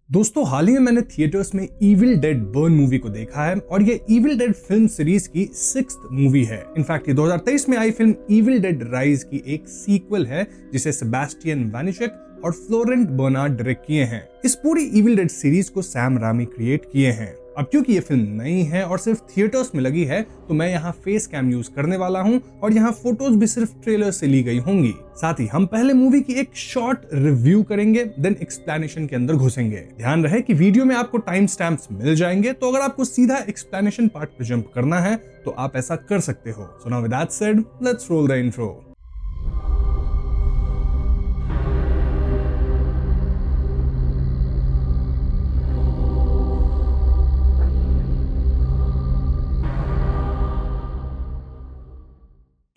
दोस्तों हाल ही में मैंने थिएटर्स में इविल डेड बर्न मूवी को देखा है और ये इविल डेड फिल्म सीरीज की 6th मूवी है। इनफैक्ट ये 2023 में आई फिल्म इविल डेड राइज की एक सीक्वल है जिसे सेबेस्टियन वानिशेक और फ्लोरेंट बर्नार्ड डायरेक्ट किए हैं। इस पूरी इविल डेड सीरीज को सैम रामी क्रिएट किए हैं। अब क्योंकि ये फिल्म नई है और सिर्फ थिएटर्स में लगी है तो मैं यहाँ फेस कैम यूज करने वाला हूँ और यहाँ फोटोज भी सिर्फ ट्रेलर से ली गई होंगी। साथ ही हम पहले मूवी की एक शॉर्ट रिव्यू करेंगे, देन एक्सप्लेनेशन के अंदर घुसेंगे। ध्यान रहे कि वीडियो में आपको टाइम स्टैम्प्स मिल जाएंगे, तो अगर आपको सीधा एक्सप्लेनेशन पार्ट पे जंप करना है तो आप ऐसा कर सकते हो। So now with that said, let's roll the intro.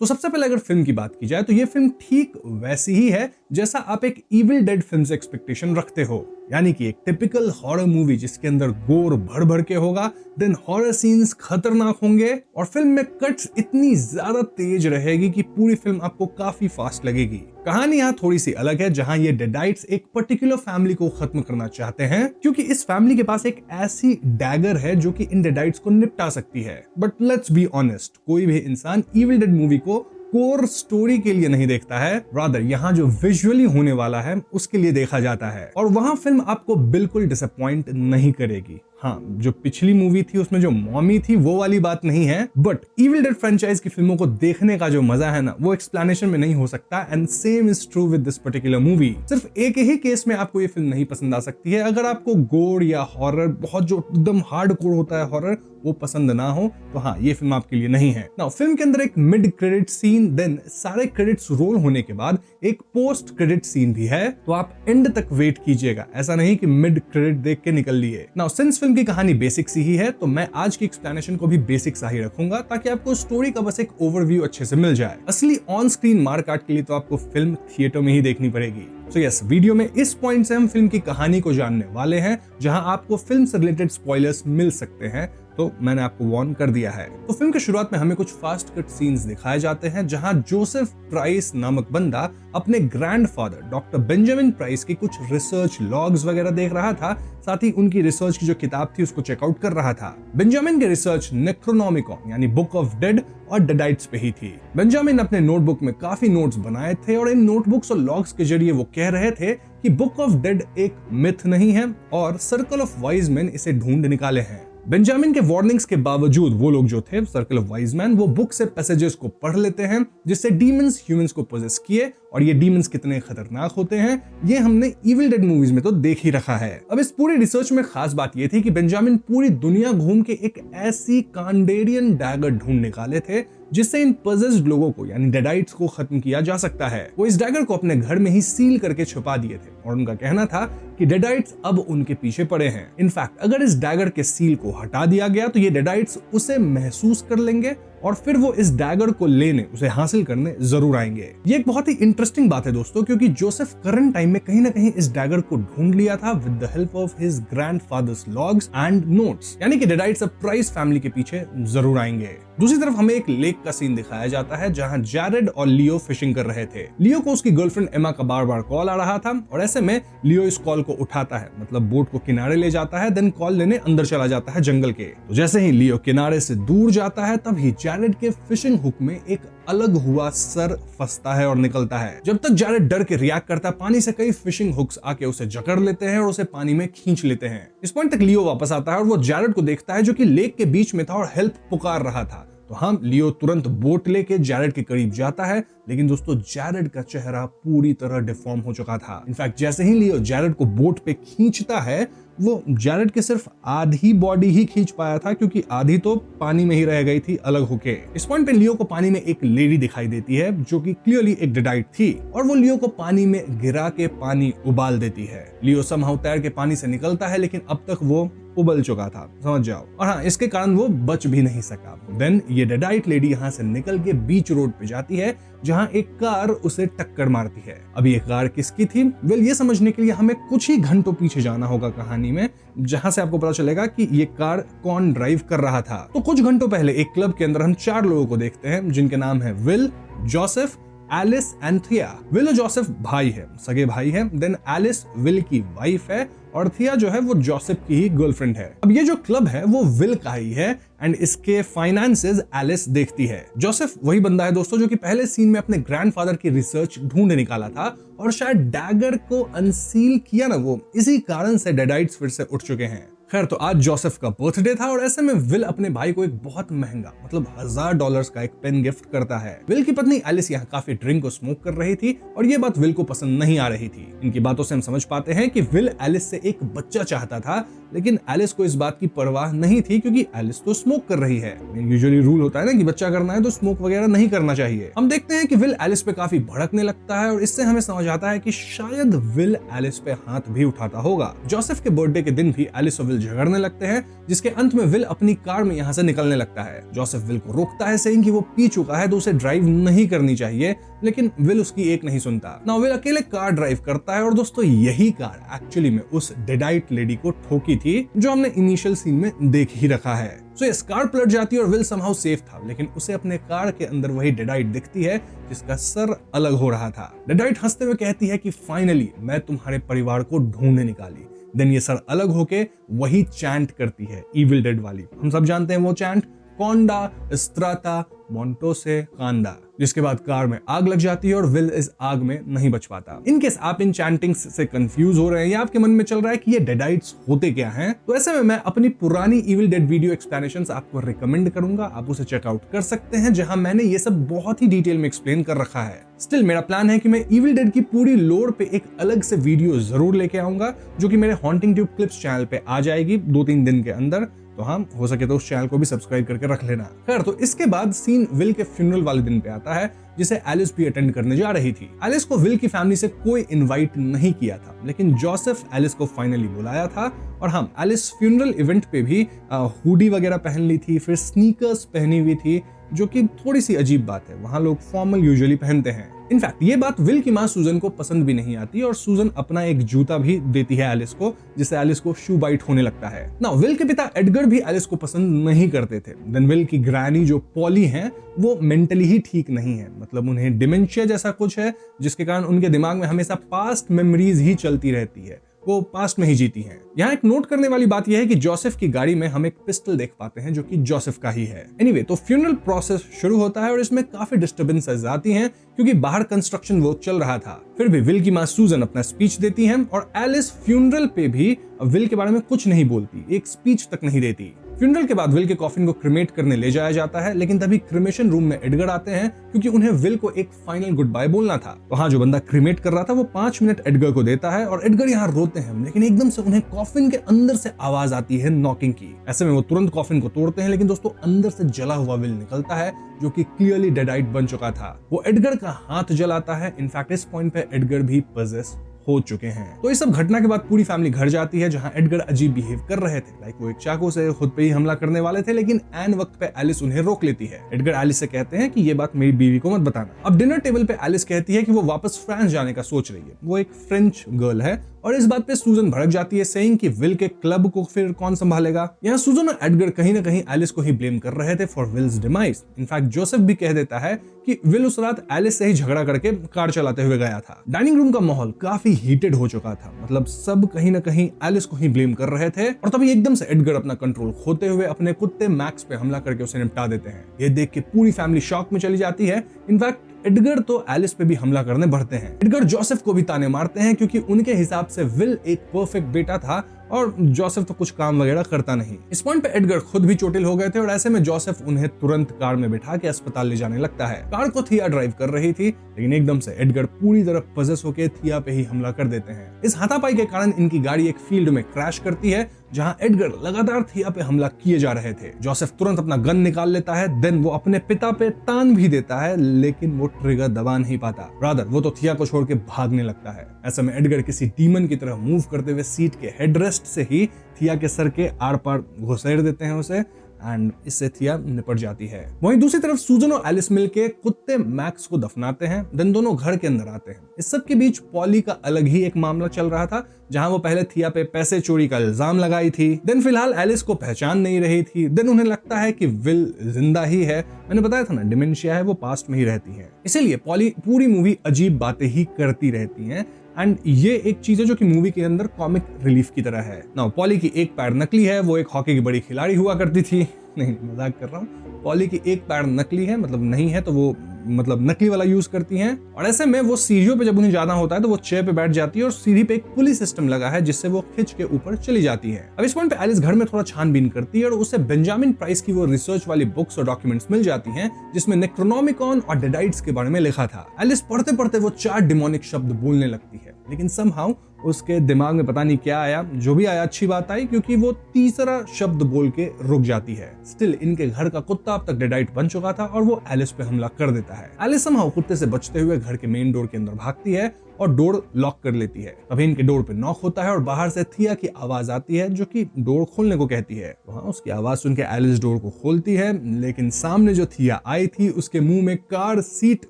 तो सबसे पहले अगर फिल्म की बात की जाए तो ये फिल्म ठीक वैसी ही है जैसा आप एक इविल डेड फिल्म से एक्सपेक्टेशन रखते हो, यानी कि एक टिपिकल हॉरर मूवी जिसके अंदर गोर भर भर के होगा, देन हॉरर सीन्स खतरनाक होंगे और फिल्म में कट्स इतनी ज्यादा तेज रहेगी कि पूरी फिल्म आपको काफी फास्ट लगेगी। कहानी यहाँ थोड़ी सी अलग है, जहां ये डेडाइट्स एक पर्टिकुलर फैमिली को खत्म करना चाहते हैं क्योंकि इस फैमिली के पास एक ऐसी डैगर है जो कि इन डेडाइट्स को निपटा सकती है। बट लेट्स बी ऑनेस्ट, कोई भी इंसान इविल डेड मूवी को कोर स्टोरी के लिए नहीं देखता है, रादर यहाँ जो विजुअली होने वाला है उसके लिए देखा जाता है। और वहां फिल्म आपको बिल्कुल डिसअपॉइंट नहीं करेगी। हाँ, जो पिछली मूवी थी उसमें जो मॉमी थी वो वाली बात नहीं है, बट इविल डेड फ्रेंचाइज की फिल्मों को देखने का जो मजा है ना, वो एक्सप्लेनेशन में नहीं हो सकता। And same is true with this particular movie. सिर्फ एक ही केस में आपको ये फिल्म नहीं पसंद आ सकती है, अगर आपको गोर या हॉरर, बहुत जो एकदम हार्ड कोर होता है हॉरर, वो पसंद ना हो तो हाँ, ये फिल्म आपके लिए नहीं है। नाउ फिल्म के अंदर एक मिड क्रेडिट सीन, देन सारे क्रेडिट्स रोल होने के बाद एक पोस्ट क्रेडिट सीन भी है, तो आप एंड तक वेट कीजिएगा, ऐसा नहीं कि मिड क्रेडिट देख के निकल लिए। नाउ सिंस फिल्म की कहानी बेसिक सी ही है तो मैं आज की एक्सप्लेनेशन को भी बेसिक सा ही रखूंगा ताकि आपको स्टोरी का बस एक ओवरव्यू अच्छे से मिल जाए। असली ऑन स्क्रीन मारकाट के लिए तो आपको फिल्म थिएटर में ही देखनी पड़ेगी। सो यस, वीडियो में इस पॉइंट से हम फिल्म की कहानी को जानने वाले हैं, जहां आपको फिल्म से रिलेटेड स्पॉयलर्स मिल सकते हैं, तो मैंने आपको वार्न कर दिया है। तो फिल्म के शुरुआत में हमें कुछ फास्ट कट सीन्स दिखाए जाते हैं जहां जोसेफ प्राइस नामक बंदा अपने ग्रैंडफादर डॉक्टर बेंजामिन प्राइस की कुछ रिसर्च लॉग्स वगैरह देख रहा था, साथ ही उनकी रिसर्च की जो किताब थी उसको चेकआउट कर रहा था। बेंजामिन की रिसर्च नेक्रोनोमिकॉन यानी बुक ऑफ डेड और डेडाइट्स पे ही थी। बेंजामिन अपने नोटबुक में काफी नोट्स बनाए थे और इन नोटबुक्स और लॉग्स के जरिए वो कह रहे थे कि बुक ऑफ डेड एक मिथ नहीं है और सर्कल ऑफ वाइज मैन इसे ढूंढ निकाले हैं। बेंजामिन के वार्निंग्स के बावजूद वो लोग जो थे सर्कल ऑफ वाइज मैन, वो बुक से पैसेजेस को पढ़ लेते हैं जिससे डीमंस ह्यूमंस को पोजेस किए, और ये डीमंस कितने खतरनाक होते हैं ये हमने इविल डेड मूवीज में तो देख ही रखा है। अब इस पूरी रिसर्च में खास बात ये थी कि बेंजामिन पूरी दुनिया घूम के एक ऐसी कांडेरियन डैगर ढूंढ निकाले थे जिससे इन पजेस्ड लोगों को यानी डेडाइट्स को खत्म किया जा सकता है। वो इस डैगर को अपने घर में ही सील करके छुपा दिए थे और उनका कहना था कि डेडाइट्स अब उनके पीछे पड़े हैं। इनफैक्ट अगर इस डैगर के सील को हटा दिया गया तो ये डेडाइट्स उसे महसूस कर लेंगे और फिर वो इस डैगर को लेने, उसे हासिल करने जरूर आएंगे। ये एक बहुत ही इंटरेस्टिंग बात है दोस्तों, क्योंकि जोसेफ करंट टाइम में कहीं ना कहीं इस डैगर को ढूंढ लिया था with the help of his grandfathers logs and notes, यानी कि डेडाइट्स अब प्राइस फैमिली के पीछे जरूर आएंगे। दूसरी तरफ हमें एक लेक का सीन दिखाया जाता है जहां जैरेड और लियो फिशिंग कर रहे थे। लियो को उसकी गर्लफ्रेंड एमा का बार बार कॉल आ रहा था और ऐसे में लियो इस कॉल को उठाता है, मतलब बोट को किनारे ले जाता है, देन कॉल लेने अंदर चला जाता है जंगल के। तो जैसे ही लियो किनारे से दूर जाता है तभी जैरेड के फिशिंग हुक में एक अलग हुआ सर फंसता है और निकलता है। जब तक जैरेड डर के रिएक्ट करता है, पानी से कई फिशिंग हुक्स आके उसे जकड़ लेते हैं और उसे पानी में खींच लेते हैं। इस पॉइंट तक लियो वापस आता है और वो जैरेड को देखता है जो कि लेक के बीच में था और हेल्प पुकार रहा था। तो हाँ, लियो तुरंत बोट लेके जैरेड के करीब जाता है, लेकिन दोस्तों जैरेड का चेहरा पूरी तरह डिफॉर्म हो चुका था। इनफैक्ट जैसे ही लियो जैरेड को बोट पे खींचता है, वो जैरेड के सिर्फ आधी बॉडी ही खींच पाया था क्योंकि आधी तो पानी में ही रह गई थी अलग होके। इस पॉइंट पे लियो को पानी में एक लेडी दिखाई देती है जो कि क्लियरली एक डेडाइट थी और वो लियो को पानी में गिरा के पानी उबाल देती है। लियो समहाउ तैर के पानी से निकलता है, लेकिन अब तक वो उबल चुका था, समझ जाओ। और हाँ, इसके कारण वो बच भी नहीं सका। देन ये डेडाइट लेडी यहाँ से निकल के बीच रोड पे जाती है जहाँ एक कार उसे टक्कर मारती है। अब ये कार किसकी थी? वेल, ये समझने के लिए हमें कुछ ही घंटों पीछे जाना होगा कहानी में, जहां से आपको पता चलेगा कि ये कार कौन ड्राइव कर रहा था। तो कुछ घंटों पहले एक क्लब के अंदर हम 4 लोगों को देखते हैं जिनके नाम है विल, जोसेफ, एलिस एंड थिया। विल और जोसेफ भाई है, सगे भाई है। देन एलिस विल की वाइफ है और थिया जो है वो जोसेफ की ही गर्लफ्रेंड है। अब ये जो क्लब है वो विल का ही है एंड इसके फाइनेंसेस एलिस देखती है। जोसेफ वही बंदा है दोस्तों जो कि पहले सीन में अपने ग्रैंडफादर की रिसर्च ढूंढ निकाला था और शायद डैगर को अनसील किया ना, वो इसी कारण से डेडाइट्स फिर से उठ चुके हैं। खैर, तो आज जोसेफ का बर्थडे था और ऐसे में विल अपने भाई को एक बहुत महंगा मतलब $1000 का एक पेन गिफ्ट करता है। विल की पत्नी एलिस यहाँ काफी ड्रिंक और स्मोक कर रही थी और ये बात विल को पसंद नहीं आ रही थी। इनकी बातों से हम समझ पाते हैं कि विल एलिस से एक बच्चा चाहता था, लेकिन एलिस को इस बात की परवाह नहीं थी क्योंकि एलिस तो स्मोक कर रही है। यूजुअली रूल होता है ना कि बच्चा करना है तो स्मोक वगैरह नहीं करना चाहिए। हम देखते हैं कि विल एलिस पे काफी भड़कने लगता है और इससे हमें समझ आता है कि शायद विल एलिस पे हाथ भी उठाता होगा। जोसेफ के बर्थडे के दिन भी एलिस और विल झगड़ने लगते हैं, जिसके अंत में विल अपनी कार में यहाँ से निकलने लगता है। जोसेफ विल को रोकता है सेइंग कि वो पी चुका है तो उसे ड्राइव नहीं करनी चाहिए, लेकिन विल उसकी एक नहीं सुनता। ना विल अकेले कार ड्राइव करता है और दोस्तों यही कार एक्चुअली में उस डेडाइट लेडी को ठोकी थी जो हमने इनिशियल सीन में देख ही रखा है। सो ये कार पलट जाती है और विल समहाउ सेफ था, लेकिन उसे अपने कार के अंदर वही डेडाइट दिखती है जिसका सर अलग हो रहा था। डेडाइट हंसते हुए कहती है कि फाइनली मैं तुम्हारे परिवार को ढूंढने निकाली। देन ये सर अलग होके वही चैंट करती है, इविल डेड वाली। हम सब जानते हैं वो चैंट, कोंडा स्त्राता मोंटोसे कांदा, जिसके बाद कार में आग लग जाती है और विल इस आग में नहीं बच पाता। इनकेस आप इन चैंटिंग्स से कंफ्यूज हो रहे हैं या आपके मन में चल रहा है कि ये डेडाइट्स होते क्या हैं, तो ऐसे में मैं अपनी पुरानी इविल डेड वीडियो एक्सप्लेनेशंस आपको रिकमेंड करूंगा, आप उसे चेकआउट कर सकते हैं, जहां मैंने ये सब बहुत ही डिटेल में एक्सप्लेन कर रखा है। स्टिल मेरा प्लान है कि मैं इविल डेड की पूरी लोर पे एक अलग से वीडियो जरूर लेके आऊंगा, जो कि मेरे हॉन्टिंग ट्यूब क्लिप्स चैनल पे आ जाएगी 2-3 दिन के अंदर। तो हाँ, हो सके तो उस चैनल को भी सब्सक्राइब करके रख लेना। खैर, तो इसके बाद सीन विल के फ्यूनरल वाले दिन पे आता है, जिसे एलिस भी अटेंड करने जा रही थी। एलिस को विल की फैमिली से कोई इनवाइट नहीं किया था, लेकिन जोसेफ एलिस को फाइनली बुलाया था। और हम एलिस फ्यूनरल इवेंट पे भी हुडी वगैरह पहन ली थी, फिर स्नीकर्स पहनी हुई थी, जो कि थोड़ी सी अजीब बात है, वहां लोग फॉर्मल यूजुअली पहनते हैं। इनफैक्ट ये बात विल की माँ सूजन को पसंद भी नहीं आती और सूजन अपना एक जूता भी देती है एलिस को, जिससे एलिस को शू बाइट होने लगता है। ना विल के पिता एडगर भी एलिस को पसंद नहीं करते थे। देन विल की ग्रैनी जो पॉली हैं वो मेंटली ही ठीक नहीं है, मतलब उन्हें डिमेंशिया जैसा कुछ है, जिसके कारण उनके दिमाग में हमेशा पास्ट मेमोरीज ही चलती रहती है, वो पास्ट में ही जीती हैं। यहाँ एक नोट करने वाली बात यह है कि जोसेफ की गाड़ी में हम एक पिस्टल देख पाते हैं जो कि जोसेफ का ही है। एनीवे, तो फ्यूनरल प्रोसेस शुरू होता है और इसमें काफी डिस्टर्बेंसेस आती हैं क्योंकि बाहर कंस्ट्रक्शन वर्क चल रहा था। फिर भी विल की माँ सूजन अपना स्पीच देती है और एलिस फ्यूनरल पे भी विल के बारे में कुछ नहीं बोलती, एक स्पीच तक नहीं देती। फ्यूनरल के बाद विल के कॉफिन को क्रिमेट करने ले जाया जाता है, लेकिन तभी क्रिमेशन रूम में एडगर आते हैं क्योंकि उन्हें विल को एक फाइनल गुड बाय बोलना था। तो हाँ, जो बंदा क्रिमेट कर रहा था वो 5 मिनट एडगर को देता है और एडगर यहाँ रोते हैं, लेकिन एकदम से उन्हें कॉफिन के अंदर से आवाज आती है नॉकिंग की। ऐसे में वो तुरंत कॉफिन को तोड़ते हैं, लेकिन दोस्तों अंदर से जला हुआ विल निकलता है जो कि क्लियरली डेडाइट बन चुका था। वो एडगर का हाथ जलाता है। इनफैक्ट इस पॉइंट पे एडगर भी पजेस हो चुके हैं। तो इस सब घटना के बाद पूरी फैमिली घर जाती है, जहां एडगर अजीब बिहेव कर रहे थे, लाइक वो एक चाकू से खुद पे ही हमला करने वाले थे, लेकिन एन वक्त पे एलिस उन्हें रोक लेती है। एडगर एलिस से कहते हैं कि ये बात मेरी बीवी को मत बताना। अब डिनर टेबल पे एलिस कहती है कि वो वापस फ्रांस जाने का सोच रही है, वो एक फ्रेंच गर्ल है, और इस बात पे सूजन भड़क जाती है, सेइंग कि विल के क्लब को फिर कौन संभालेगा। यहाँ सूजन और एडगर कहीं ना कहीं एलिस को ही ब्लेम कर रहे थे for Will's demise. In fact Joseph भी कह देता है कि विल उस रात एलिस से ही झगड़ा करके कार चलाते हुए गया था। डाइनिंग रूम का माहौल काफी हीटेड हो चुका था, मतलब सब कहीं ना कहीं एलिस को ही ब्लेम कर रहे थे। और तभी एकदम से एडगर अपना कंट्रोल खोते हुए अपने कुत्ते मैक्स पे हमला करके उसे निपटा देते हैं। ये देख के पूरी फैमिली शॉक में चली जाती है। इनफैक्ट एडगर तो एलिस पे भी हमला करने बढ़ते हैं। एडगर जोसेफ को भी ताने मारते हैं क्योंकि उनके हिसाब से विल एक परफेक्ट बेटा था और जोसेफ तो कुछ काम वगैरह करता नहीं। इस पॉइंट पे एडगर खुद भी चोटिल हो गए थे और ऐसे में जोसेफ उन्हें तुरंत कार में बिठा के अस्पताल ले जाने लगता है। कार को थिया ड्राइव कर रही थी, लेकिन एकदम से एडगर पूरी तरह पजेस होकर थिया पे ही हमला कर देते हैं। इस हाथापाई के कारण इनकी गाड़ी एक फील्ड में क्रैश करती है, जहां एडगर लगातार थिया पे हमला किए जा रहे थे। जोसेफ तुरंत अपना गन निकाल लेता है, देन वो अपने पिता पे तान भी देता है, लेकिन वो ट्रिगर दबा नहीं पाता। रादर वो तो थिया को छोड़ के भागने लगता है। ऐसे में एडगर किसी डीमन की तरह मूव करते हुए सीट के हेडरेस्ट से ही थिया के सर के आर पार घुसेड़ देते हैं उसे, एंड इससे थिया निपट जाती है। वहीं दूसरी तरफ सूजन और एलिस मिलके कुत्ते मैक्स को दफनाते हैं, देन दोनों घर के अंदर आते हैं। इस सब के बीच पॉली का अलग ही एक मामला चल रहा था, जहां वो पहले थिया पे पैसे चोरी का इल्जाम लगाई थी, देन फिलहाल एलिस को पहचान नहीं रही थी, देन उन्हें लगता है कि विल जिंदा ही है। मैंने बताया था ना, डिमेंशिया है, वो पास्ट में ही रहती है। इसीलिए पॉली पूरी मूवी अजीब बातें ही करती रहती हैं एंड ये एक चीज है जो कि मूवी के अंदर कॉमिक रिलीफ की तरह है। नाउ पॉली की एक पैर नकली है, वो एक हॉकी की बड़ी खिलाड़ी हुआ करती थी। नहीं, मजाक कर रहा हूँ। पॉली की एक पैर नकली है, मतलब नहीं है तो वो नकली वाला यूज करती हैं। और ऐसे में वो सीढ़ियों पे जब उन्हें जाना होता है तो वो चेयर पे बैठ जाती है और सीढ़ी पे एक पुली सिस्टम लगा है जिससे वो खिंच के ऊपर चली जाती है। अब इस पॉइंट पे एलिस घर में थोड़ा छानबीन करती है और उसे बेंजामिन प्राइस की वो रिसर्च वाली बुक्स और डॉक्यूमेंट्स मिल जाती हैं जिसमें नेक्रोनोमिकॉन और डेडाइट्स के बारे में लिखा था। एलिस पढ़ते पढ़ते वो 4 डिमोनिक शब्द बोलने लगती है, लेकिन समहाउ उसके दिमाग में पता नहीं क्या आया, जो भी आया अच्छी बात आई, क्योंकि वो तीसरा शब्द बोल के रुक जाती है। स्टिल इनके घर का कुत्ता अब तक डेडाइट बन चुका था और वो एलिस पे हमला कर देता है। एलिस समहाउ कुत्ते से बचते हुए घर के मेन डोर के अंदर भागती है और डोर लॉक कर लेती है। तभी इनके डोर पे नॉक होता है और बाहर से थिया की आवाज आती है जो कि डोर खोलने को कहती है। वहां उसकी आवाज सुन के एलिस डोर को खोलती है, लेकिन सामने जो थिया आई थी उसके मुंह में कार सीट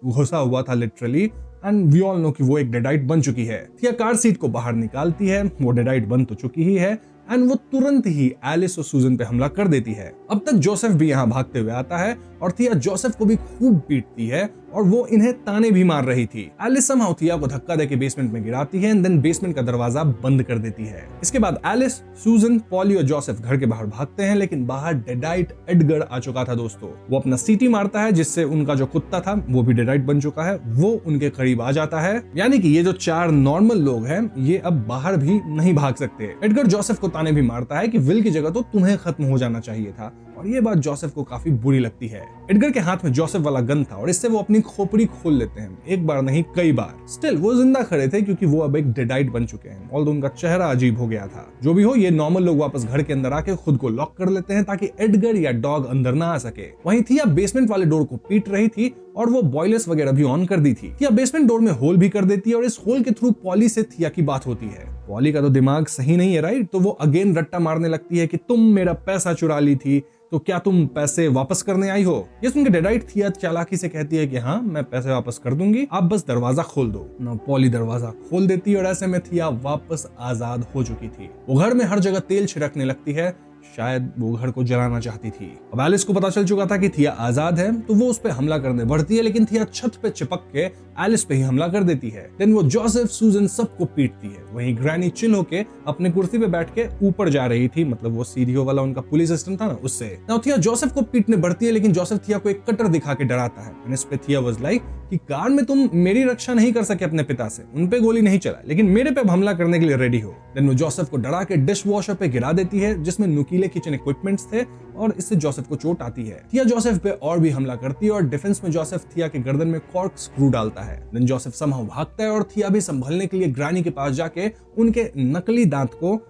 घुसा हुआ था literally, and we all know कि वो एक डेडाइट बन चुकी है। थिया कार सीट को बाहर निकालती है, वो डेडाइट बन तो चुकी ही है एंड वो तुरंत ही एलिस और सूजन पे हमला कर देती है। अब तक जोसेफ भी यहाँ भागते हुए आता है और थिया जोसेफ को भी खूब पीटती है और वो इन्हें ताने भी मार रही थी। एलिस समहाउ थिया को धक्का देके बेसमेंट में गिराती है एंड देन बेसमेंट का दरवाजा बंद कर देती है। इसके बाद एलिस, सूजन, पॉली और जोसेफ घर के बाहर भागते हैं, लेकिन बाहर डेडाइट एडगर आ चुका था दोस्तों। वो अपना सीटी मारता है जिससे उनका जो कुत्ता था वो भी डेडाइट बन चुका है, वो उनके करीब आ जाता है। यानी कि ये जो 4 नॉर्मल लोग हैं ये अब बाहर भी नहीं भाग सकते। एडगर जोसेफ को ताने भी मारता है कि विल की जगह तो तुम्हें खत्म हो जाना चाहिए था, और ये बात जोसेफ को काफी बुरी लगती है। एडगर के हाथ में जोसेफ वाला गन था और इससे वो अपनी खोपड़ी खोल लेते हैं, एक बार नहीं कई बार। स्टिल वो जिंदा खड़े थे क्योंकि वो अब एक डेडाइट बन चुके हैं, ऑल्दो उनका चेहरा अजीब हो गया था। जो भी हो, ये नॉर्मल लोग वापस घर के अंदर आके खुद को लॉक कर लेते हैं ताकि एडगर या डॉग अंदर ना आ सके। वहीं थिया बेसमेंट वाले डोर को पीट रही थी और वो बॉयलर्स वगैरह भी ऑन कर दी थी। थिया बेसमेंट डोर में होल भी कर देती है और इस होल के थ्रू पॉली से थिया की बात होती है। पॉली का तो दिमाग सही नहीं है राइट, तो वो अगेन रट्टा मारने लगती है कि तुम मेरा पैसा चुरा ली थी, तो क्या तुम पैसे वापस करने आई हो? ये सुन के डेडाइट थिया चालाकी से कहती है कि हाँ मैं पैसे वापस कर दूंगी, आप बस दरवाजा खोल दो ना। पॉली दरवाजा खोल देती है और ऐसे में थिया वापस आजाद हो चुकी थी। वो घर में हर जगह तेल छिड़कने लगती है, शायद वो घर को जलाना चाहती थी। अब एलिस को पता चल चुका था कि थिया आजाद है, तो वो उस पे हमला करने बढ़ती है, लेकिन थिया छत पे चिपक के एलिस पे ही हमला कर देती है। देन वो जोसेफ, सूजन सबको पीटती है। वहीं ग्रैनी चिल होके अपने कुर्सी पे बैठ के ऊपर जा रही थी, मतलब वो सीढ़ियों वाला उनका पुलिस सिस्टम था ना, उससे। नाउ थिया जोसेफ को पीटने बढ़ती है, लेकिन जोसेफ थिया को एक कटर दिखा के डराता है। एंड इस पे थिया वाज लाइक कि कार में तुम मेरी रक्षा नहीं कर सके अपने पिता से, उन पे गोली नहीं चला, लेकिन मेरे पे हमला करने के लिए रेडी हो। देन वो जोसेफ को डरा के डिश वॉशर पे गिरा देती है जिसमें नुकीले किचन इक्विपमेंट्स थे और इससे जोसेफ को चोट आती है। थिया जोसेफ पे और भी हमला करती है और डिफेंस में जोसेफ थिया के गर्दन में कॉर्क स्क्रू डालता है। देन जोसेफ समहाउ भागता है और थिया भी संभलने के लिए ग्रैनी के पास जाके उनके नकली दांत को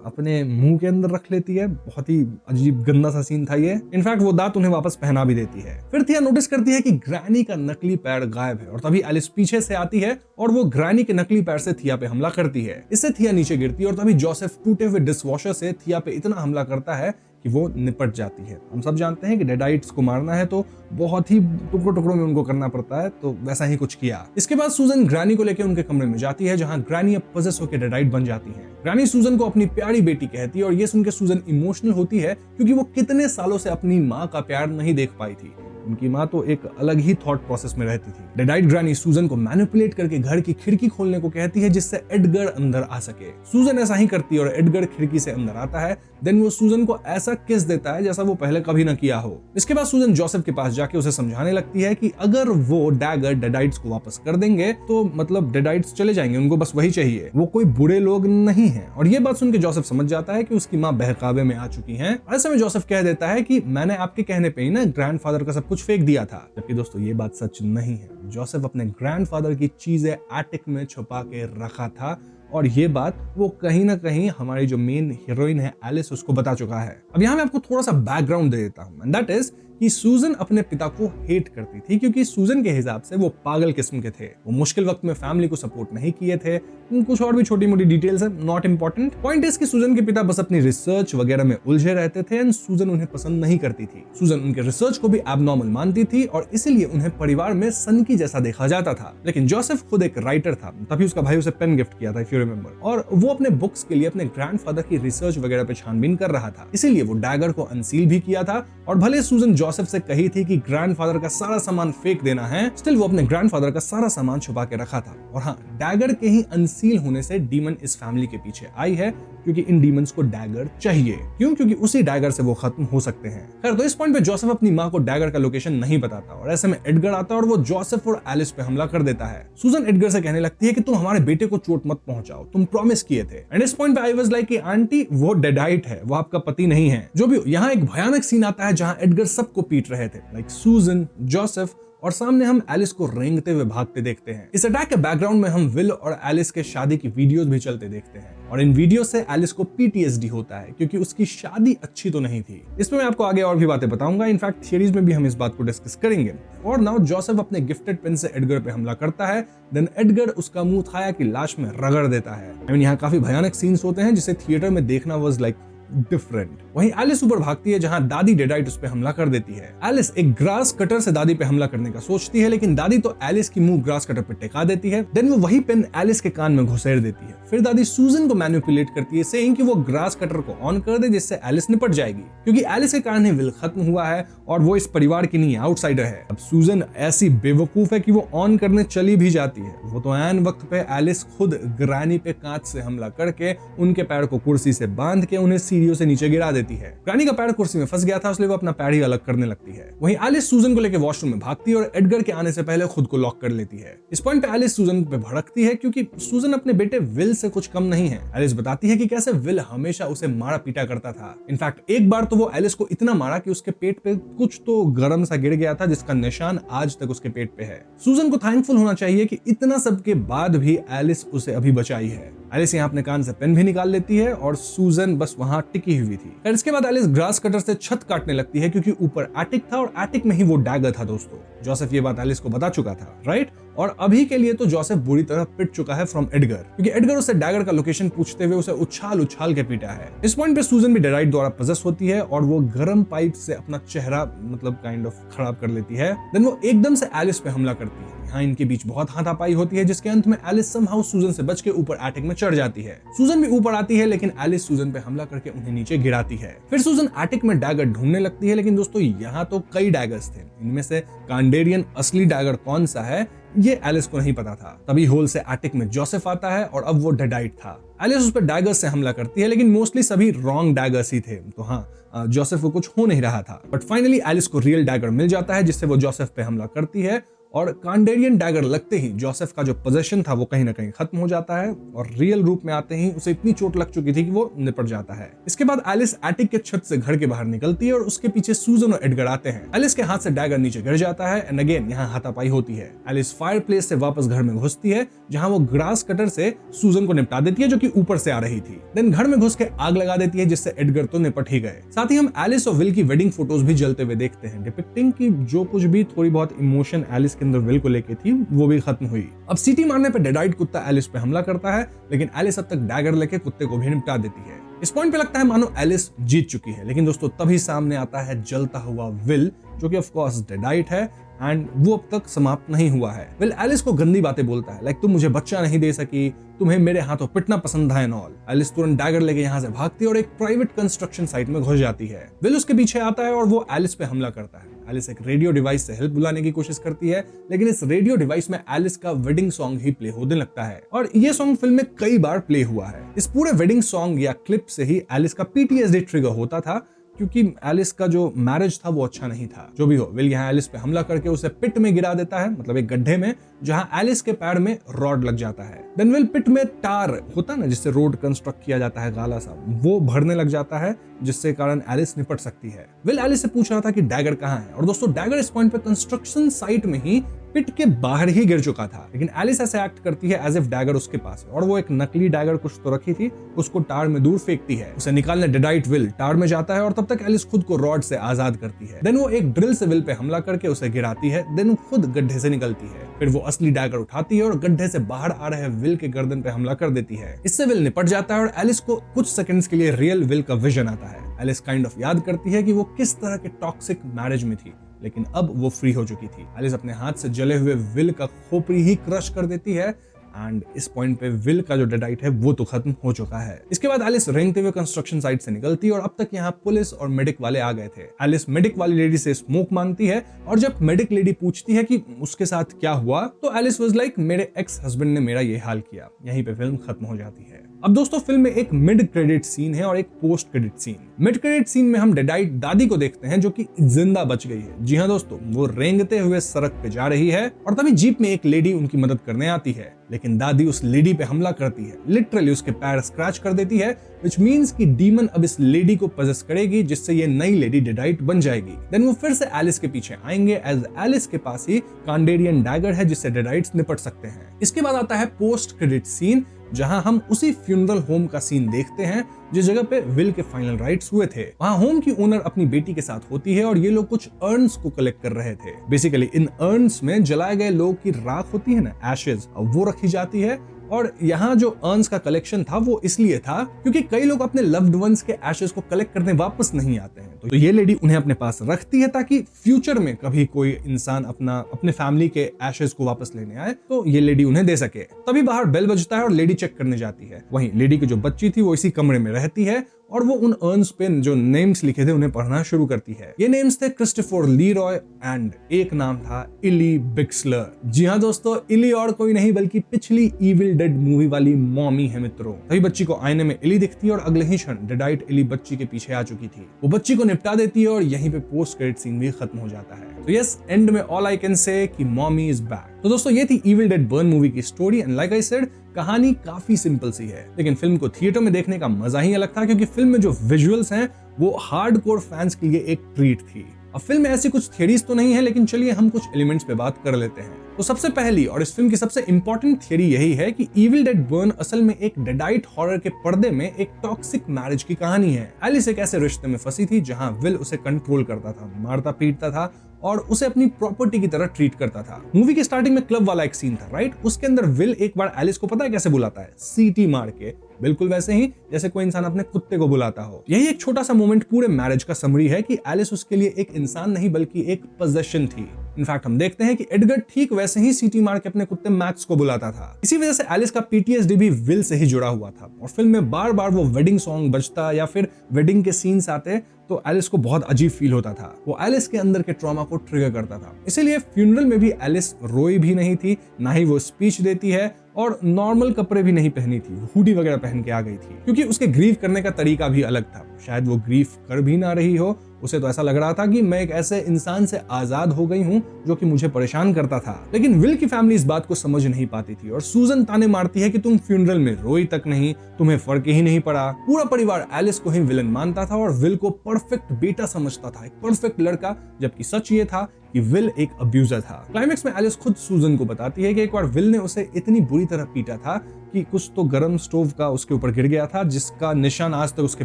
अपने मुंह के अंदर रख लेती है। बहुत ही अजीब गंदा सा सीन था ये। इनफैक्ट वो दांत उन्हें वापस पहना भी देती है। फिर थिया नोटिस करती है कि ग्रैनी का नकली पैर गायब है और तभी एलिस पीछे से आती है और वो ग्रैनी के नकली पैर से थिया पे हमला करती है। इससे थिया नीचे गिरती है और तभी जोसेफ टूटे हुए डिशवॉशर से थिया पे इतना हमला करता है कि वो निपट जाती है। हम सब जानते हैं कि डेडाइट्स को मारना है तो बहुत ही टुकड़ों टुकड़ों में उनको करना पड़ता है, तो वैसा ही कुछ किया। इसके बाद सूजन ग्रैनी को लेकर उनके कमरे में जाती है जहां ग्रैनी अब पजेस होकर डेडाइट बन जाती है। ग्रैनी सूजन को अपनी प्यारी बेटी कहती है और ये सुनकर सूजन इमोशनल होती है क्योंकि वो कितने सालों से अपनी माँ का प्यार नहीं देख पाई थी। उनकी माँ तो एक अलग ही थॉट प्रोसेस में रहती थी। डेडाइट ग्रैनी सूजन को मैनिपुलेट करके घर की खिड़की खोलने को कहती है जिससे एडगर अंदर आ सके। सूजन ऐसा ही करती है और एडगर खिड़की से अंदर आता है। देन वो सूजन को ऐसा किस देता है जैसा वो पहले कभी ना किया हो। इसके बाद सूजन जोसेफ के पास जाके उसे समझाने लगती है कि अगर वो डैगर डेडाइट्स को वापस कर देंगे तो मतलब डेडाइट्स चले जाएंगे, उनको बस वही चाहिए, वो कोई बुरे लोग नहीं है। और ये बात सुन के जोसेफ समझ जाता है कि उसकी माँ बहकावे में आ चुकी है। ऐसे में जोसेफ कह देता है कि मैंने आपके कहने पे ही ना ग्रैंडफादर का सब कुछ फेंक दिया था। जबकि दोस्तों ये बात सच नहीं है। जोसेफ अपने ग्रैंडफादर की चीजें एटिक में छुपा के रखा था और ये बात वो कहीं ना कहीं हमारी जो मेन हीरोइन है एलिस उसको बता चुका है। अब यहाँ मैं आपको थोड़ा सा बैकग्राउंड दे देता हूँ, एंड दैट इज कि सूजन अपने पिता को हेट करती थी क्योंकि सूजन के हिसाब से वो पागल किस्म के थे। वो मुश्किल वक्त में फैमिली को सपोर्ट नहीं किए थे। कुछ और भी छोटी मोटी डिटेल्स है, नॉट इंपॉर्टेंट। पॉइंट इज कि सूजन के पिता बस अपनी रिसर्च वगैरह में उलझे रहते थे एंड सूजन उन्हें पसंद नहीं करती थी। सूजन उनके रिसर्च को भी एबनॉर्मल मानती थी और इसीलिए उन्हें परिवार में सन की जैसा देखा जाता था। लेकिन जोसेफ खुद एक राइटर था, तभी उसका भाई उसे पेन गिफ्ट किया था, इफ यू रिमेंबर, और वो अपने बुक्स के लिए अपने ग्रैंडफादर की रिसर्च वगैरह पे छानबीन कर रहा था। इसीलिए वो डैगर को अनसील भी किया था। और भले सूजन जोसेफ से कही थी कि ग्रैंडफादर का सारा सामान फेंक देना है, स्टिल वो अपने ग्रैंडफादर का सारा सामान छुपा के रखा था। और हाँ, डैगर के ही अनसील होने से डीमन इस फैमिली के पीछे आई है, क्योंकि इन डीमंस को डैगर चाहिए। क्यों? क्योंकि उसी डैगर से वो खत्म हो सकते हैं। खैर, तो इस पॉइंट पे जोसेफ अपनी माँ को डैगर का लोकेशन नहीं बताता और ऐसे में एडगर आता है और वो जोसेफ और एलिस पे हमला कर देता है। सूजन एडगर से कहने लगती है कि तुम हमारे बेटे को चोट मत पहुंचाओ, तुम प्रॉमिस किए थे। एंड इस पॉइंट पे आई वाज लाइक कि आंटी, वो डेडाइट है, वो आपका पति नहीं है। जो भी हो, यहाँ एक भयानक सीन आता है जहां एडगर सबको पीट रहे थे, लाइक सूजन, जोसेफ, और सामने हम एलिस को रेंगते हुए भागते देखते हैं। इस अटैक के बैकग्राउंड में हम विल और एलिस के शादी की वीडियोस भी चलते देखते हैं और इन वीडियो से एलिस को पीटीएसडी होता है क्योंकि उसकी शादी अच्छी तो नहीं थी। इसमें मैं आपको आगे और भी बातें बताऊंगा, इनफैक्ट थियरीज में भी हम इस बात को डिस्कस करेंगे। और नाउ जोसेफ अपने गिफ्टेड पेन से एडगर पे हमला करता है, देन एडगर उसका मुंह थाया की लाश में रगड़ देता है। आई मीन, यहाँ काफी भयानक सीन्स होते हैं जिसे थिएटर में देखना वाज लाइक डिफरेंट। वहीं एलिस ऊपर भागती है जहां दादी डेडाइट उस पे हमला कर देती है। एलिस एक ग्रास कटर से दादी पे हमला करने का सोचती है, लेकिन दादी तो एलिस की मुंह ग्रास कटर पे टिका देती है। देन वो वही पेन एलिस के कान में घुसेड़ देती है। फिर दादी सूजन को मैनिपुलेट करती है, सेइंग कि वो ग्रास कटर को ऑन कर दे जिससे एलिस निपट जाएगी, क्योंकि एलिस के कारण ही विल खत्म हुआ है और वो इस परिवार की नहीं, आउटसाइडर है। अब सूजन ऐसी बेवकूफ है कि वो ऑन करने चली भी जाती है। वो तो ऐन वक्त पे एलिस खुद ग्रैनी पे कांच से हमला करके उनके पैर को कुर्सी से बांध के उन्हें सीढ़ियों से नीचे गिरा देती है। ग्रैनी का पैर कुर्सी में फंस गया था, इसलिए वो अपना पैर ही अलग करने लगती है। वहीं एलिस सूजन को लेकर वॉशरूम में भागती है और एडगर के आने से पहले खुद को लॉक कर लेती है। इस पॉइंट पे एलिस सूजन पे भड़कती है क्योंकि सूजन अपने बेटे विल से कुछ कम नहीं है। एलिस बताती है कि कैसे विल हमेशा उसे मारा पीटा करता था। इनफैक्ट एक बार तो वो एलिस को इतना मारा कि उसके पेट पे कुछ तो गरम सा गिर गया था, जिसका निशान आज तक उसके पेट पे है। सूजन को थैंकफुल होना चाहिए कि इतना सब के बाद भी एलिस उसे अभी बचाई है। एलिस यहाँ अपने कान से पेन भी निकाल लेती है और सूजन बस वहां टिकी हुई थी। फिर इसके बाद एलिस ग्रास कटर से छत काटने लगती है क्योंकि ऊपर एटिक था और एटिक में ही वो डैगर था। दोस्तों, जोसेफ ये बात एलिस को बता चुका था, राइट? और अभी के लिए तो जोसेफ बुरी तरह पिट चुका है फ्रॉम एडगर, क्योंकि एडगर उससे डैगर का लोकेशन पूछते हुए उसे उछाल के पीटा है। इस पॉइंट पे सूजन भी डेडाइट द्वारा पजेस होती है और वो गर्म पाइप से अपना चेहरा मतलब काइंड ऑफ खराब कर लेती है। देन वो एकदम से एलिस पे हमला करती है। यहाँ इनके बीच बहुत हाथापाई होती है, जिसके अंत में एलिस समहाउ सूजन से बच के ऊपर एटिक में चढ़ जाती है। सूजन भी ऊपर आती है, लेकिन एलिस सूजन पे हमला करके उन्हें नीचे गिराती है। फिर सूजन एटिक में डैगर ढूंढने लगती है, लेकिन दोस्तों यहाँ तो कई डैगर्स थे। इनमें से कांडेरियन असली डैगर कौन सा है ये एलिस को नहीं पता था। तभी होल से एटिक में जोसेफ आता है और अब वो डेडाइट था। एलिस उस पर डैगर्स से हमला करती है, लेकिन मोस्टली सभी रॉन्ग डैगर्स ही थे। तो हाँ, जोसेफ को कुछ हो नहीं रहा था। बट फाइनली एलिस को रियल डैगर मिल जाता है, जिससे वो जोसेफ पे हमला करती है और कांडेरियन डैगर लगते ही जोसेफ का जो पोजेशन था वो कहीं ना कहीं खत्म हो जाता है और रियल रूप में आते ही उसे इतनी चोट लग चुकी थी कि वो निपट जाता है। इसके बाद एलिस एटिक के छत से घर के बाहर निकलती है और उसके पीछे सूजन और एडगर आते हैं। एलिस के हाथ से डैगर नीचे गिर जाता है एंड अगेन यहाँ हाथापाई होती है। एलिस फायर प्लेस से वापस घर में घुसती है, जहाँ वो ग्रास कटर से सूजन को निपटा देती है जो कि ऊपर से आ रही थी। देन घर में घुस के आग लगा देती है, जिससे एडगर तो निपट ही गए। साथ ही हम एलिस और विल की वेडिंग फोटोज भी जलते हुए देखते हैं, डिपिक्टिंग की जो कुछ भी थोड़ी बहुत इमोशन एलिस के अंदर विल को लेके थी वो भी खत्म हुई। अब सीटी मारने पे डेडाइट कुत्ता एलिस पे हमला करता है, लेकिन एलिस अब तक डैगर लेके कुत्ते को भी निपटा देती है। इस पॉइंट पे लगता है मानो एलिस जीत चुकी है, लेकिन दोस्तों तभी सामने आता है जलता हुआ विल, जो कि ऑफ कोर्स डेडाइट है एंड वो अब तक समाप्त नहीं हुआ है। विल एलिस को गंदी बातें बोलता है, लाइक तुम मुझे बच्चा नहीं दे सकी, तुम्हें मेरे हाथों पिटना पसंद है एंड ऑल। एलिस तुरंत डैगर लेके यहाँ से भागती है और एक प्राइवेट कंस्ट्रक्शन साइट में घुस जाती है। विल उसके पीछे आता है और वो एलिस पे हमला करता है। एलिस एक रेडियो डिवाइस से हेल्प बुलाने की कोशिश करती है, लेकिन इस रेडियो डिवाइस में एलिस का वेडिंग सॉन्ग ही प्ले होने लगता है और ये सॉन्ग फिल्म में कई बार प्ले हुआ है। इस पूरे वेडिंग सॉन्ग या क्लिप से ही एलिस का पीटीएसडी ट्रिगर होता था, क्योंकि एलिस का जो मैरिज था वो अच्छा नहीं था। जो भी हो, विल यहाँ एलिस पे हमला करके उसे पिट में गिरा देता है, मतलब एक गड्ढे में, जहां एलिस के पैर में रॉड लग जाता है। देन विल पिट में टार होता ना जिससे रोड कंस्ट्रक्ट किया जाता है, गाला सा, वो भरने लग जाता है, जिससे कारण एलिस निपट सकती है। विल एलिस से पूछ रहा था कि डैगर कहाँ है, और दोस्तों डैगर इस पॉइंट पे कंस्ट्रक्शन साइट में ही पिट के बाहर ही गिर चुका था, लेकिन एलिस ऐसे एक्ट करती है एज इफ डैगर उसके पास है और वो एक नकली डैगर कुछ तो रखी थी, उसको टार में दूर फेंकती है। उसे निकालने डेडाइट विल टार में जाता है और तब तक एलिस खुद को रॉड से आजाद करती है। देन वो एक ड्रिल से विल पे हमला करके उसे गिराती है। देन वो खुद गड्ढे से निकलती है। फिर वो असली डैगर उठाती है और गड्ढे से बाहर आ रहे विल के गर्दन पे हमला कर देती है। इससे विल निपट जाता है और एलिस को कुछ सेकंड्स के लिए रियल विल का विजन आता है। एलिस काइंड ऑफ याद करती है कि वो किस तरह के टॉक्सिक मैरिज में थी, लेकिन अब वो फ्री हो चुकी थी। एलिस अपने हाथ से जले हुए विल का खोपड़ी ही क्रश कर देती है एंड इस पॉइंट पे विल का जो डेडाइट है वो तो खत्म हो चुका है। इसके बाद एलिस रेंगते हुए कंस्ट्रक्शन साइट से निकलती है और अब तक यहाँ पुलिस और मेडिक वाले आ गए थे। एलिस मेडिक वाली लेडी से स्मोक मांगती है और जब मेडिक लेडी पूछती है कि उसके साथ क्या हुआ, तो एलिस वाज लाइक मेरे एक्स हस्बैंड ने मेरा ये हाल किया। यहीं पे फिल्म खत्म हो जाती है। अब दोस्तों फिल्म में एक मिड क्रेडिट सीन है और एक post credit scene. Mid credit scene में हम डेडाइट दादी को देखते हैं जो कि जिंदा बच गई है। जी हाँ दोस्तों, वो रेंगते हुए सड़क पे जा रही है और तभी जीप में एक लेडी उनकी मदद करने आती है, लेकिन दादी उस लेडी पे हमला करती है, लिटरली उसके पैर स्क्रैच कर देती है, व्हिच मींस कि डीमन अब इस लेडी को पजेस करेगी, जिससे ये नई लेडी डेडाइट बन जाएगी। देन वो फिर से एलिस के पीछे आएंगे एज एलिस के पास ही कांडेरियन डैगर है जिससे डेडाइट्स निपट सकते हैं। इसके बाद आता है पोस्ट क्रेडिट सीन, जहां हम उसी फ्यूनरल होम का सीन देखते हैं जिस जगह पे विल के फाइनल राइट्स हुए थे। वहां होम की ओनर अपनी बेटी के साथ होती है और ये लोग कुछ अर्न्स को कलेक्ट कर रहे थे। बेसिकली इन अर्न्स में जलाए गए लोग की राख होती है ना, एशेज, वो रखी जाती है। और यहाँ जो अर्न्स का कलेक्शन था वो इसलिए था क्योंकि कई लोग अपने लव्ड वंस के एशेज को कलेक्ट करने वापस नहीं आते हैं, तो ये लेडी उन्हें अपने पास रखती है ताकि फ्यूचर में कभी कोई इंसान अपने फैमिली के एशेज को वापस लेने आए तो ये लेडी उन्हें दे सके। तभी बाहर बेल बजता है और लेडी चेक करने जाती है। वहीं लेडी की जो बच्ची थी वो इसी कमरे में रहती है और वो उन अर्न्स पे जो नेम्स लिखे थे उन्हें पढ़ना शुरू करती है। ये नेम्स थे क्रिस्टोफर लीरॉय एंड एक नाम था इली बिक्सलर। जी हाँ दोस्तों, इली और कोई नहीं बल्कि पिछली इविल डेड मूवी वाली मॉमी है मित्रों। तभी बच्ची को आईने में इली दिखती है और अगले ही क्षण डेडाइट इली बच्ची के पीछे आ चुकी थी। वो बच्ची को निपटा देती है और यहीं पे पोस्ट क्रेडिट सीन भी खत्म हो जाता है। तो यस, एंड में ऑल आई कैन से कि मॉमी इज बैक। तो दोस्तों ये थी इविल डेड बर्न मूवी की story and like I said, कहानी काफी सिंपल सी है, लेकिन फिल्म को थिएटर में देखने का मजा ही अलग था क्योंकि फिल्म में जो विजुअल्स हैं वो हार्डकोर फैंस के लिए एक ट्रीट थी। अब फिल्म में ऐसी कुछ थियरीज तो नहीं है, लेकिन चलिए हम कुछ एलिमेंट्स पे बात कर लेते हैं। तो सबसे पहली और इस फिल्म की सबसे इंपॉर्टेंट थियरी यही है कि इविल डेड बर्न असल में एक डेडाइट हॉरर के पर्दे में एक टॉक्सिक मैरिज की कहानी है। एलिस एक ऐसे रिश्ते में फंसी थी जहां विल उसे कंट्रोल करता था, मारता पीटता था और उसे अपनी प्रॉपर्टी की तरह ट्रीट करता था। मूवी के स्टार्टिंग में क्लब वाला एक सीन था, राइट? उसके अंदर विल एक बार एलिस को पता है कैसे बुलाता है? सीटी मार के, बिल्कुल वैसे ही जैसे कोई इंसान अपने कुत्ते को बुलाता हो। यही एक छोटा सा मोमेंट पूरे मैरिज का समरी है कि एलिस उसके लिए एक इंसान नहीं बल्कि एक पोजेशन थी। इनफैक्ट हम देखते हैं कि एडगर ठीक वैसे ही सीटी मार के अपने कुत्ते मैक्स को बुलाता था। इसी वजह से एलिस का पीटीएसडी भी विल से ही जुड़ा हुआ था और फिल्म में बार बार वो वेडिंग सॉन्ग बजता या फिर वेडिंग के सीन्स आते तो एलिस को बहुत अजीब फील होता था। वो एलिस के अंदर के ट्रॉमा को ट्रिगर करता था। इसीलिए फ्यूनरल में भी एलिस रोई भी नहीं थी, ना ही वो स्पीच देती है और नॉर्मल कपड़े भी नहीं पहनी थी, हुडी वगैरह पहन के आ गई थी क्योंकि उसके ग्रीव करने का तरीका भी अलग था। शायद वो ग्रीव कर भी ना रही हो, उसे तो ऐसा लग रहा था कि मैं एक ऐसे इंसान से आजाद हो गई हूं जो कि मुझे परेशान करता था। लेकिन विल की फैमिली इस बात को समझ नहीं पाती थी और सूजन ताने मारती है कि तुम फ्यूनरल में रोई तक नहीं, तुम्हें फर्क ही नहीं पड़ा। पूरा परिवार एलिस को ही विलन मानता था और विल को परफेक्ट बेटा समझता था, एक परफेक्ट लड़का, जबकि सच ये था कि विल एक अब्यूजर था। क्लाइमेक्स में एलिस खुद सूजन को बताती है कि एक बार विल ने उसे इतनी बुरी तरह पीटा था कि कुछ तो गरम स्टोव का उसके ऊपर गिर गया था जिसका निशान आज तक उसके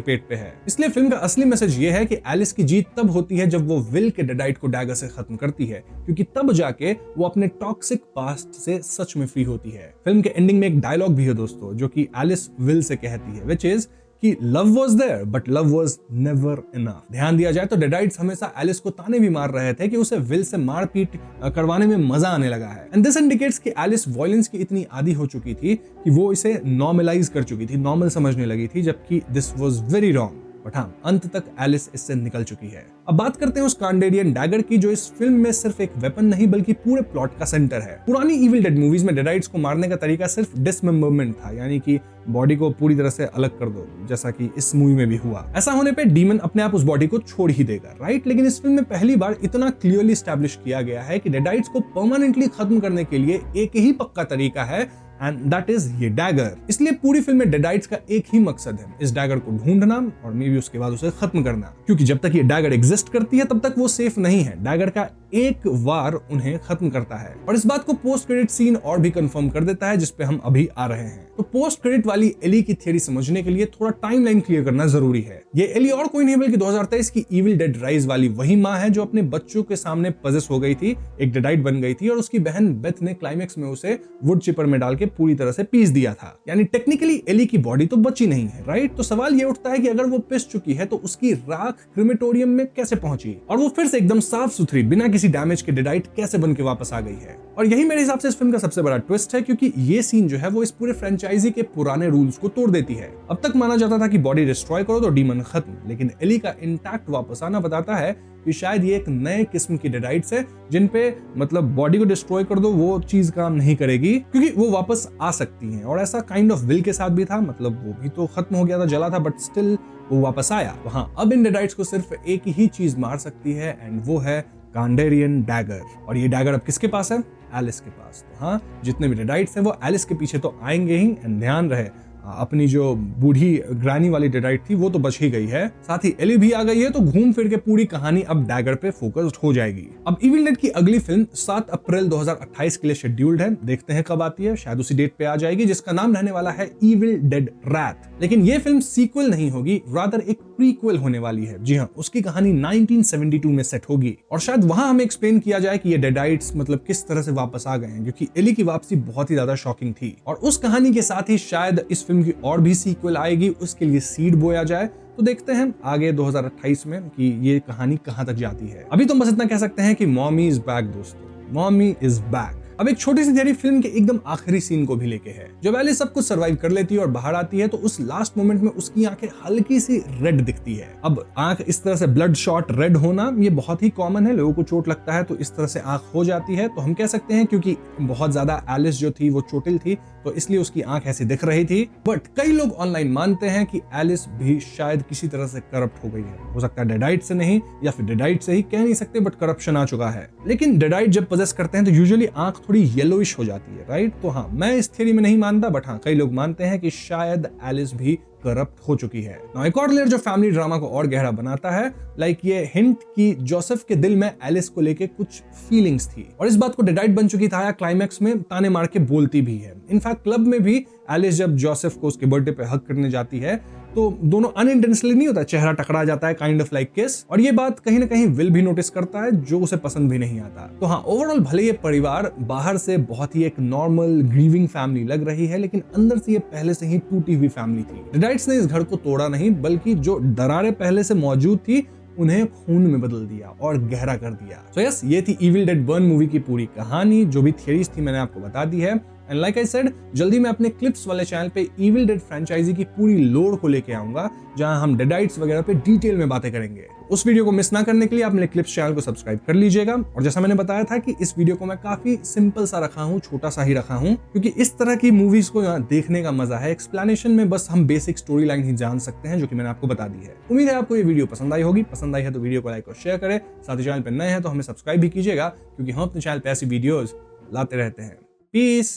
पेट पे है। इसलिए फिल्म का असली मैसेज ये है कि एलिस की जीत तब होती है जब वो विल के डेडाइट को डैगर से खत्म करती है, क्योंकि तब जाके वो अपने टॉक्सिक पास्ट से सच में फ्री होती है। फिल्म के एंडिंग में एक डायलॉग भी है दोस्तों जो कि एलिस विल से कहती है, विच इज कि love was there but love was never enough. ध्यान दिया जाए तो डेडाइट्स हमेशा एलिस को ताने भी मार रहे थे कि उसे विल से मारपीट करवाने में मजा आने लगा है। एंड दिस इंडिकेट्स कि एलिस वायलेंस की इतनी आदी हो चुकी थी कि वो इसे नॉर्मलाइज कर चुकी थी, नॉर्मल समझने लगी थी, जबकि this was very wrong. But हाँ, अंत तक एलिस इससे निकल चुकी है। अब बात करते हैं उस कांडेरियन डैगर की जो इस फिल्म में सिर्फ एक वेपन नहीं बल्कि पूरे प्लॉट का सेंटर है। पुरानी इविल डेड मूवीज में डेडाइट्स को मारने का तरीका सिर्फ डिसमेंबरमेंट था, यानी कि बॉडी को पूरी तरह से अलग कर दो, जैसा कि इस मूवी में भी हुआ। ऐसा होने पे डीमन अपने आप उस बॉडी को छोड़ ही देगा, राइट? लेकिन इस फिल्म में पहली बार इतना क्लियरली एस्टैब्लिश किया गया है कि डेडाइट्स को परमानेंटली खत्म करने के लिए एक ही पक्का तरीका है एंड दैट इज ये डैगर। इसलिए पूरी फिल्म में डेडाइट्स का एक ही मकसद है, इस डैगर को ढूंढना और मे बी उसके बाद उसे खत्म करना, क्योंकि जब तक ये डैगर एग्जिस्ट करती है तब तक वो सेफ नहीं है। डैगर का एक वार उन्हें खत्म करता है और इस बात को पोस्ट क्रेडिट सीन और भी कंफर्म कर देता है, जिसपे हम अभी आ रहे हैं। तो पोस्ट क्रेडिट वाली एली की थ्योरी समझने के लिए थोड़ा टाइमलाइन क्लियर करना जरूरी है। ये एली और कोई नहीं बल्कि 2023 की इविल डेड राइज वाली वही माँ है जो अपने बच्चों के सामने पजेस हो गई थी, एक डेडाइट बन गई थी और उसकी बहन बेथ ने क्लाइमेक्स में उसे वुड चिपर में डाल के पूरी तरह से पीस दिया था। यानी टेक्निकली एली की बॉडी तो बची नहीं है, राइट? तो सवाल ये उठता है कि अगर वो पिस चुकी है तो उसकी राख क्रिमेटोरियम में कैसे पहुंची और वो फिर से एकदम साफ सुथरी बिना किसी डैमेज के डेडाइट कैसे बन के वापस आ गई है। और यही मेरे हिसाब से इस फिल्म का सबसे बड़ा ट्विस्ट है, क्योंकि ये सीन जो है वो इस पूरे फ्रेंचाइजी के पुराने रूल्स को तोड़ देती है। अब तक माना जाता था कि बॉडी डिस्ट्रॉय करो तो डीमन खत्म, लेकिन एली का इंटैक्ट वापस आना बताता है कि शायद ये एक नए किस्म की डेडाइट्स है जिन पे मतलब बॉडी को डिस्ट्रॉय कर दो वो चीज काम नहीं करेगी, क्योंकि वो वापस आ सकती हैं। और ऐसा काइंड ऑफ विल के साथ भी था, मतलब वो भी तो खत्म हो गया था, जला था, बट स्टिल वो वापस आया। वहां अब इन डेडाइट्स को सिर्फ एक ही चीज मार सकती है एंड वो है कांडेरियन डैगर। और ये डैगर अब किसके पास है? एलिस के पास। तो हाँ, जितने भी डेडाइट्स हैं वो एलिस के पीछे तो आएंगे ही। एंड ध्यान रहे, अपनी जो बूढ़ी ग्रैनी वाली डेडाइट थी वो तो बच ही गई है, साथ ही एली भी आ गई है, तो घूम फिर के पूरी कहानी अब डैगर पे फोकस्ड हो जाएगी। अब इविल डेड की अगली फिल्म 7 अप्रैल 2028 के लिए शेड्यूल्ड है, देखते हैं कब आती है, शायद उसी डेट पे आ जाएगी, जिसका नाम रहने वाला है इविल डेड रैथ। लेकिन ये फिल्म सीक्वल नहीं होगी, रादर एक प्रीक्वल होने वाली है। जी हाँ, उसकी कहानी 1972 में सेट होगी और शायद वहां हमें एक्सप्लेन किया जाए कि ये डेडाइट्स मतलब किस तरह से वापस आ गए हैं, क्योंकि एली की वापसी बहुत ही ज्यादा शॉकिंग थी। और उस कहानी के साथ ही शायद इस फिल्म की और भी सीक्वल आएगी, उसके लिए सीड बोया जाए। तो देखते हैं आगे 2028 में कि ये कहानी कहां तक जाती है। अभी तो बस इतना कह सकते हैं कि मॉमी इज बैक दोस्तों, मॉमी इज बैक। अब एक छोटी सी थियरी फिल्म के एकदम आखिरी सीन को भी लेके है। जब एलिस सब कुछ सर्वाइव कर लेती है और बाहर आती है तो उस लास्ट मोमेंट में उसकी आंखें हल्की सी रेड दिखती है। अब आंख इस तरह से ब्लड शॉट रेड होना ये बहुत ही कॉमन है, लोगों को चोट लगता है तो इस तरह से आंख हो जाती है। तो हम कह सकते हैं क्योंकि बहुत ज्यादा एलिस जो थी वो चोटिल थी तो इसलिए उसकी आंख ऐसी दिख रही थी। बट कई लोग ऑनलाइन मानते हैं कि एलिस भी शायद किसी तरह से करप्ट हो गई है। हो सकता है डेडाइट से नहीं, या फिर डेडाइट से ही, कह नहीं सकते, बट करप्शन आ चुका है। लेकिन डेडाइट जब पोजेस करते हैं तो यूजुअली आंख थोड़ी येलोइश हो जाती है, राइट? तो हाँ, मैं इस थ्योरी में नहीं मानता, बट हाँ, कई लोग मानते हैं कि शायद एलिस भी करप्ट हो चुकी है। एक और लेयर जो फैमिली ड्रामा को और गहरा बनाता है, लाइक ये हिंट कि जोसेफ के दिल में एलिस को लेके कुछ फीलिंग्स थी और इस बात को डेडाइट बन चुकी था या क्लाइमैक्स में ताने मार के बोलती भी है। इनफैक्ट क्लब में भी एलिस जब जोसेफ को उसके बर्थडे पे हक करने जाती है तो दोनों अनइंटेंशनली नहीं होता, चेहरा टकरा जाता है, काइंड ऑफ लाइक किस। और ये बात कहीं ना कहीं विल भी नोटिस करता है, जो उसे पसंद भी नहीं आता। तो हाँ, ओवरऑल भले ये परिवार बाहर से बहुत ही एक नॉर्मल ग्रीविंग फैमिली लग रही है, लेकिन अंदर से ये पहले से ही टूटी हुई फैमिली थी। डेडाइट्स ने इस घर को तोड़ा नहीं, बल्कि जो दरारें पहले से मौजूद थी उन्हें खून में बदल दिया और गहरा कर दिया। सो यस, ये थी इविल डेड बर्न मूवी की पूरी कहानी। जो भी थियरीज थी मैंने आपको बता दी है। एंड लाइक आई सेड, जल्दी मैं अपने क्लिप्स वाले चैनल पे इविल डेड फ्रेंचाइजी की पूरी लोर को लेके आऊंगा, जहां हम डेडाइट्स वगैरह पे डिटेल में बातें करेंगे। उस वीडियो को मिस ना करने के लिए आप मेरे क्लिप्स चैनल को सब्सक्राइब कर लीजिएगा। और जैसा मैंने बताया था कि इस वीडियो को मैं काफी सिंपल सा रखा हूँ, छोटा सा ही रखा हूँ, क्योंकि इस तरह की मूवीज को यहाँ देखने का मजा है। एक्सप्लेनेशन में बस हम बेसिक स्टोरी लाइन ही जान सकते हैं, जो कि मैंने आपको बता दी है। उम्मीद है आपको ये वीडियो पसंद आई होगी। पसंद आई है तो वीडियो को लाइक और शेयर करें। साथ ही चैनल पर नए हैं तो हमें सब्सक्राइब भी कीजिएगा, क्योंकि हम अपने चैनल पे ऐसी वीडियोज लाते रहते हैं। पीस।